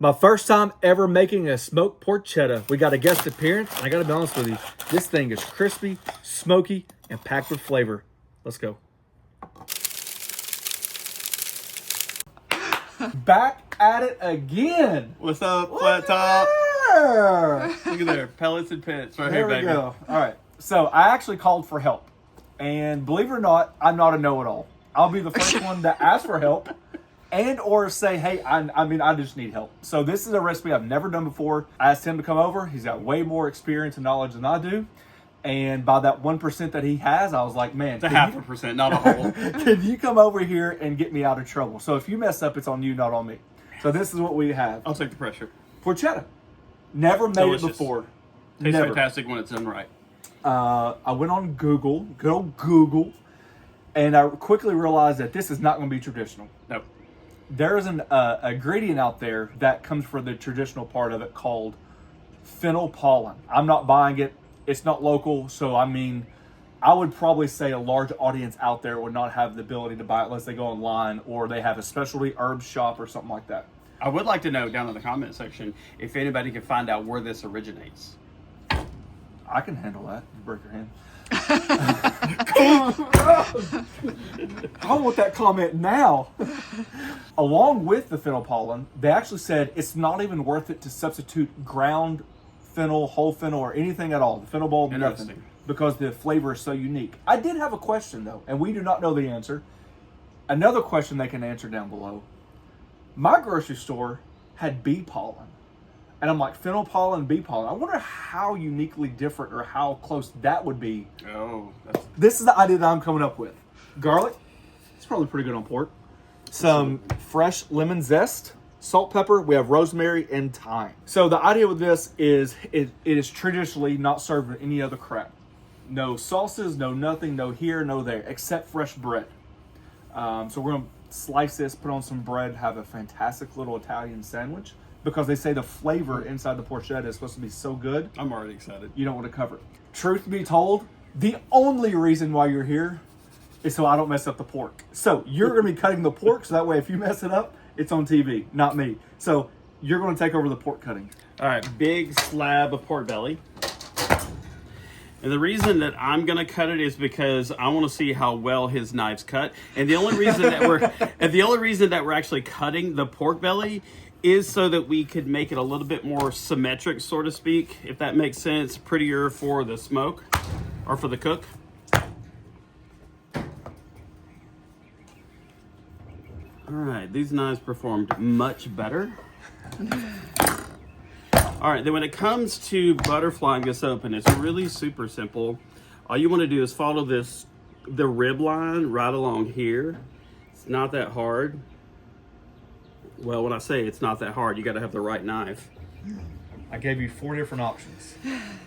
My first time ever making a smoked porchetta. We got a guest appearance, and I gotta be honest with you, this thing is crispy, smoky, and packed with flavor. Let's go. Back at it again. What's up, Flat Top? Look at there, pellets and pits right here, baby. There we go. All right. So I actually called for help, and believe it or not, I'm not a know-it-all. I'll be the first one to ask for help, and or say, hey, I just need help. So this is a recipe I've never done before. I asked him to come over. He's got way more experience and knowledge than I do. And by that 1% that he has, I was like, man. It's a 0.5%, not a whole. Can you come over here and get me out of trouble? So if you mess up, it's on you, not on me. So this is what we have. I'll take the pressure. Porchetta. Never made Delicious. it before. Tastes Never. fantastic when it's done right. I went on Google, good old Google, and I quickly realized that this is not going to be traditional. Nope. There is an ingredient out there that comes for the traditional part of it called fennel pollen. I'm not buying it. It's not local, so I mean, I would probably say a large audience out there would not have the ability to buy it unless they go online or they have a specialty herb shop or something like that. I would like to know down in the comment section if anybody can find out where this originates. I can handle that. You break your hand. I want that comment now. Along with the fennel pollen, they actually said it's not even worth it to substitute ground fennel, whole fennel, or anything at all. The fennel bulb, nothing, because the flavor is so unique. I did have a question though, and we do not know the answer. Another question they can answer down below. My grocery store had bee pollen. And I'm like, fennel pollen, bee pollen. I wonder how uniquely different or how close that would be. Oh. This is the idea that I'm coming up with. Garlic. It's probably pretty good on pork. Some fresh lemon zest. Salt, pepper. We have rosemary and thyme. So the idea with this is it is traditionally not served with any other crap. No sauces, no nothing, no here, no there, except fresh bread. So we're going to slice this, put on some bread, have a fantastic little Italian sandwich. Because they say the flavor inside the porchetta is supposed to be so good. I'm already excited. You don't want to cover it. Truth be told, the only reason why you're here is so I don't mess up the pork. So you're going to be cutting the pork, so that way if you mess it up, it's on TV, not me. So you're going to take over the pork cutting. All right, big slab of pork belly. And the reason that I'm gonna cut it is because I want to see how well his knife's cut. And the only reason that we're actually cutting the pork belly is so that we could make it a little bit more symmetric, so to speak, if that makes sense, prettier for the smoke or for the cook. All right, these knives performed much better. All right, then when it comes to butterflying this open, it's really super simple. All you want to do is follow the rib line right along here. It's not that hard. Well, when I say it's not that hard, you got to have the right knife. I gave you 4 different options.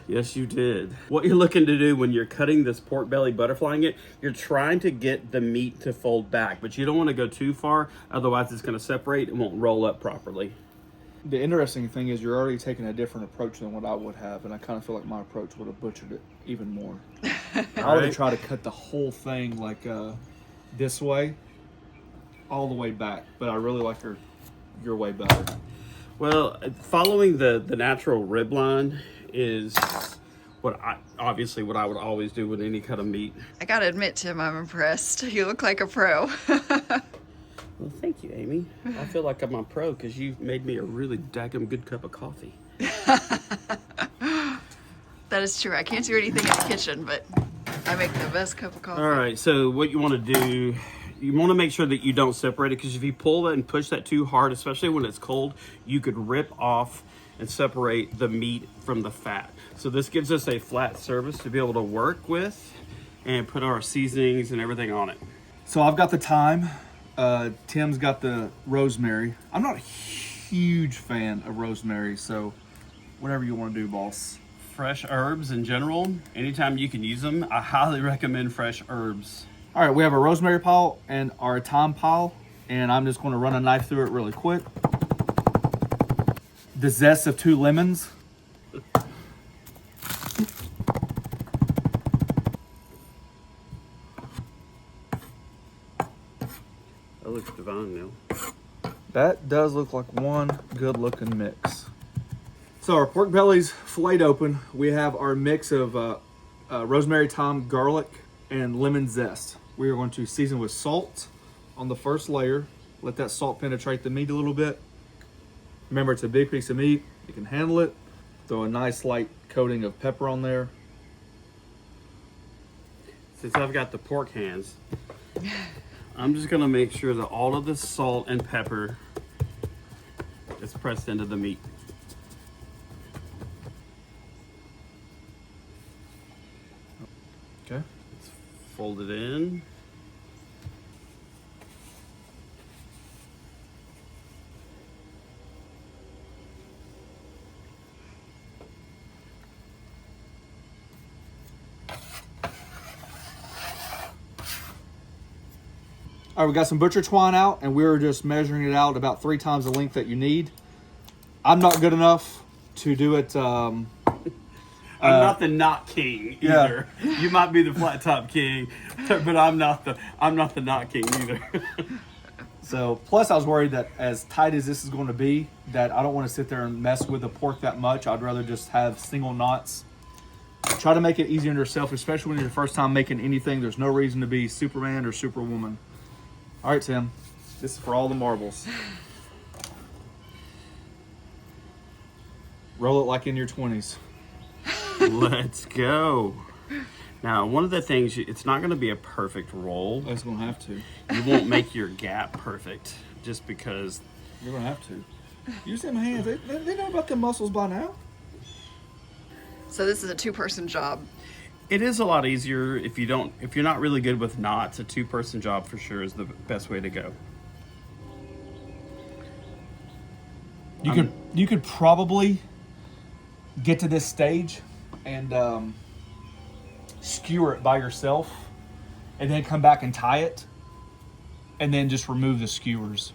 Yes, you did. What you're looking to do when you're cutting this pork belly, butterflying it, you're trying to get the meat to fold back, but you don't want to go too far, otherwise it's going to separate and won't roll up properly. The interesting thing is you're already taking a different approach than what I would have, and I kind of feel like my approach would have butchered it even more. I would have tried to cut the whole thing like this way, all the way back, but I really like your way better. Well, following the natural rib line is what I would always do with any kind of meat. I gotta admit, Tim, I'm impressed. You look like a pro. Well, thank you, Amy. I feel like I'm a pro because you made me a really daggum good cup of coffee. That is true. I can't do anything in the kitchen, but I make the best cup of coffee. All right, so what you want to do, you want to make sure that you don't separate it, because if you pull that and push that too hard, especially when it's cold, you could rip off and separate the meat from the fat. So this gives us a flat surface to be able to work with and put our seasonings and everything on it. So I've got the thyme. Tim's got the rosemary. I'm not a huge fan of rosemary, so whatever you want to do, boss. Fresh herbs in general, anytime you can use them, I highly recommend fresh herbs. All right, we have a rosemary pile and our thyme pile, and I'm just going to run a knife through it really quick. The zest of 2 lemons. That looks divine now. That does look like one good looking mix. So our pork belly's filleted open. We have our mix of rosemary, thyme, garlic, and lemon zest. We are going to season with salt on the first layer. Let that salt penetrate the meat a little bit. Remember, it's a big piece of meat. You can handle it. Throw a nice light coating of pepper on there. Since I've got the pork hands, I'm just gonna make sure that all of the salt and pepper is pressed into the meat. Okay. Let's fold it in. All right, we got some butcher twine out, and we're just measuring it out about 3 times the length that you need. I'm not good enough to do it. I'm not the knot king either. Yeah. You might be the flat top king, but I'm not the knot king either. So, plus I was worried that as tight as this is going to be, that I don't want to sit there and mess with the pork that much. I'd rather just have single knots. Try to make it easier on yourself, especially when you're the first time making anything. There's no reason to be Superman or Superwoman. All right, Tim, this is for all the marbles. Roll it like in your 20s. Let's go. Now, one of the things, it's not going to be a perfect roll. It's going to have to. You won't make your gap perfect just because. You're going to have to. Use them hands. They know about them muscles by now. So this is a 2-person job. It is a lot easier if you're not really good with knots. A 2-person job for sure is the best way to go. You could probably get to this stage and skewer it by yourself, and then come back and tie it, and then just remove the skewers.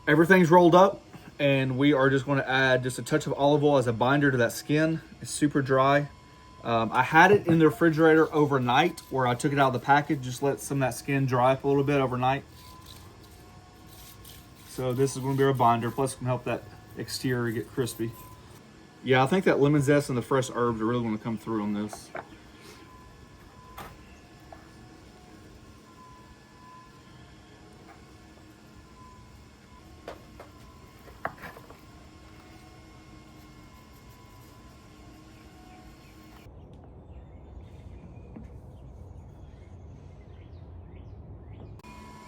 Everything's rolled up, and we are just going to add just a touch of olive oil as a binder to that skin. It's super dry. I had it in the refrigerator overnight, where I took it out of the package, just let some of that skin dry up a little bit overnight. So this is going to be our binder, plus it can help that exterior get crispy. Yeah, I think that lemon zest and the fresh herbs are really going to come through on this.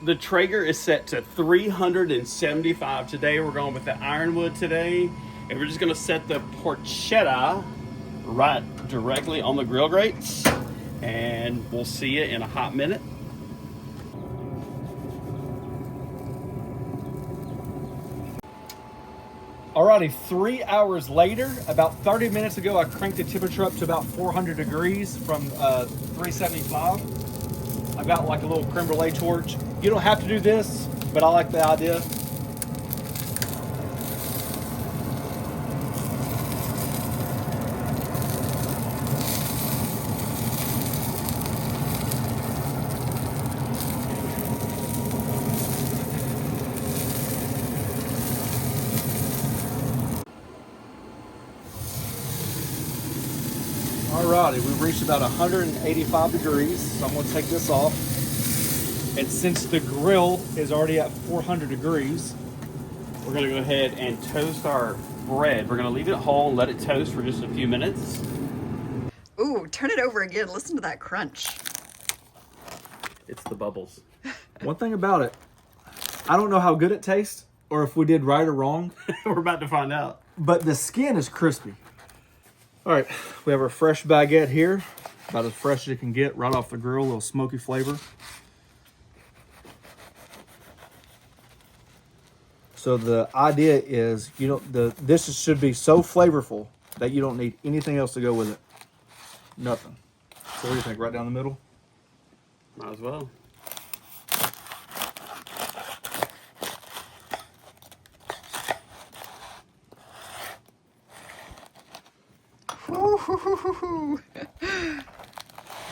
The Traeger is set to 375 today. We're going with the ironwood today. And we're just gonna set the porchetta right directly on the grill grates. And we'll see you in a hot minute. Alrighty, 3 hours later, about 30 minutes ago, I cranked the temperature up to about 400 degrees from 375. I've got like a little creme brulee torch. You don't have to do this, but I like the idea. Alrighty, we've reached about 185 degrees, so I'm going to take this off. And since the grill is already at 400 degrees, we're gonna go ahead and toast our bread. We're gonna leave it whole and let it toast for just a few minutes. Ooh, turn it over again. Listen to that crunch. It's the bubbles. One thing about it, I don't know how good it tastes or if we did right or wrong. We're about to find out. But the skin is crispy. All right, we have our fresh baguette here. About as fresh as it can get, right off the grill, a little smoky flavor. So the idea is, this should be so flavorful that you don't need anything else to go with it. Nothing. So what do you think, right down the middle? Might as well.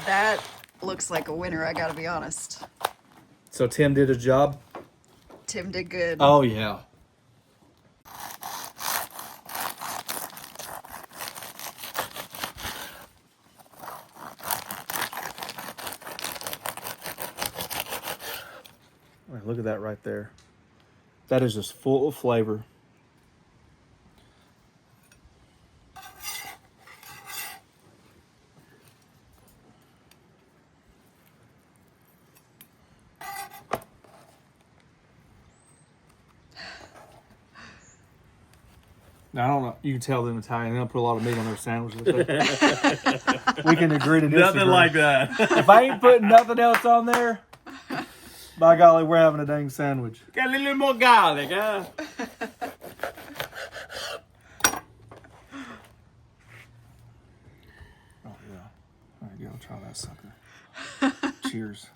That looks like a winner, I gotta be honest. So Tim did his job. Tim did good. Oh yeah. All right, look at that right there. That is just full of flavor. Now, I don't know. You can tell them Italian. They don't put a lot of meat on their sandwiches. We can agree to disagree. Nothing like that. If I ain't putting nothing else on there, by golly, we're having a dang sandwich. Got a little more garlic, huh? Oh, yeah. All right, go try that sucker. Cheers.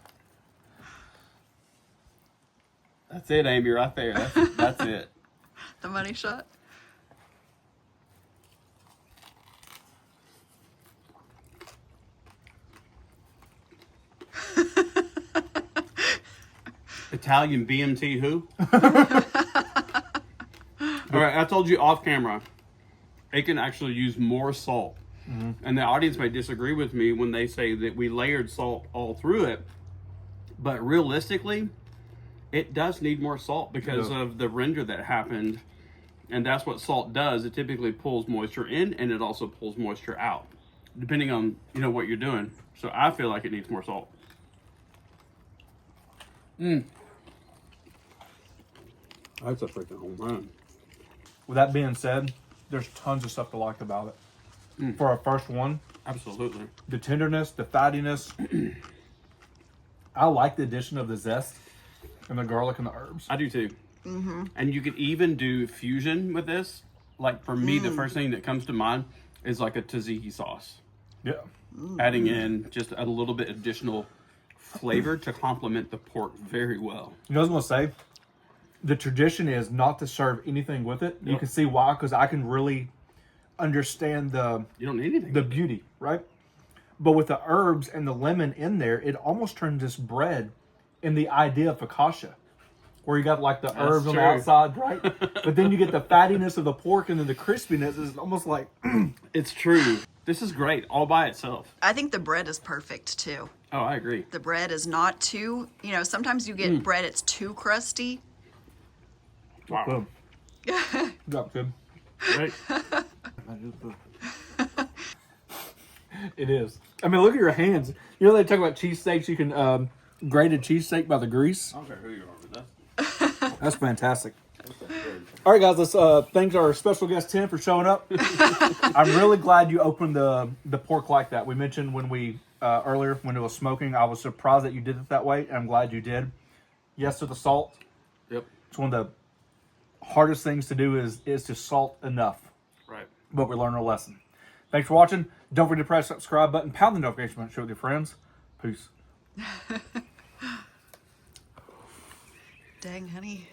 That's it, Amy, right there. That's it. The money shot. Italian BMT who? All right, I told you off camera, it can actually use more salt. Mm-hmm. And the audience may disagree with me when they say that we layered salt all through it. But realistically, it does need more salt because of the render that happened. And that's what salt does. It typically pulls moisture in and it also pulls moisture out, depending on, what you're doing. So I feel like it needs more salt. That's a freaking home run. With that being said, there's tons of stuff to like about it. For our first one, Absolutely. the tenderness, the fattiness. I like the addition of the zest and the garlic and the herbs. I do too. Mm-hmm. And you could even do fusion with this. Like for me, the first thing that comes to mind is like a tzatziki sauce. Yeah. Adding in just a little bit additional flavor to complement the pork very well. You know what I was going to say? The tradition is not to serve anything with it. You Yep. can see why, because I can really understand You don't need anything. the beauty, right? But with the herbs and the lemon in there, it almost turns this bread in the idea of focaccia, where you got like the herbs on the true. outside, right? But then you get the fattiness of the pork and then the crispiness is almost like... It's true. This is great all by itself. I think the bread is perfect too. Oh, I agree. The bread is not too, sometimes you get bread, it's too crusty. Wow. Got good. Right? It is. I mean, look at your hands. You know they talk about cheesesteaks. You can grate a cheesesteak by the grease. I don't care who you are with that. That's fantastic. All right, guys. Let's thank our special guest Tim for showing up. I'm really glad you opened the pork like that. We mentioned when we earlier when it was smoking. I was surprised that you did it that way, and I'm glad you did. Yes to the salt. Yep. It's one of the hardest things to do is to salt enough. Right. But we learned our lesson. Thanks for watching. Don't forget to press the subscribe button, pound the notification button, share with your friends. Peace. Dang, honey.